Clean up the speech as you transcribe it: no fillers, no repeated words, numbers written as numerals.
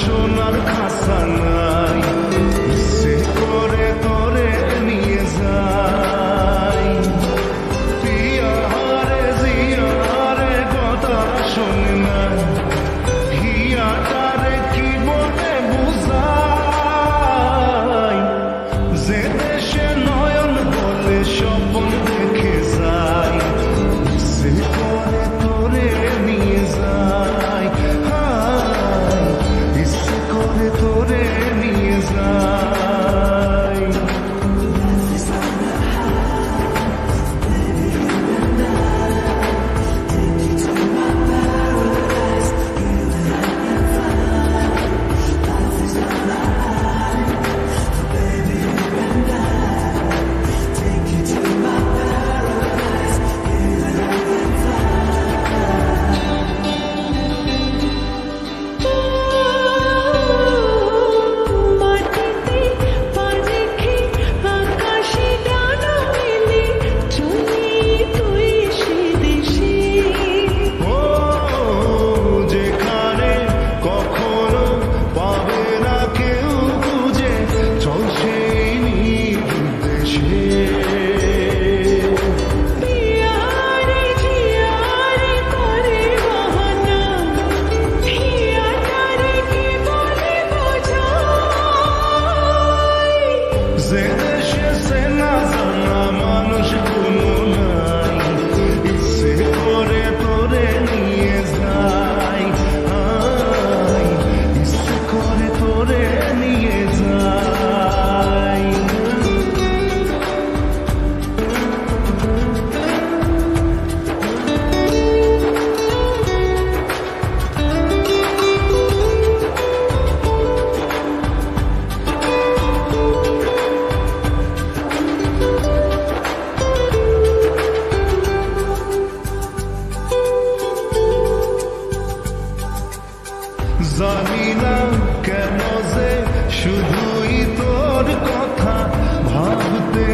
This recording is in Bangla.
সোনার খাসা নাই, সে করে তোরে নিয়ে যাই। পিয়ারে জিয়ারে কথা শোনে না, হিয়াটারে কি বলে বুঝাই। যে দেশে নয়ন বলে স্বপ্ন দেখে যাই, সে করে তোরে নিয়ে যাই। তোরে নিয়ে যাই। যে দেশে সে না জানা মানুষ কোনো নাই, ইচ্ছে করে তোরে নিয়ে যাই। ইচ্ছে করে তোরে নিয়ে যাই। জানি না কেন যে শুধুই তোর কথা ভাবতে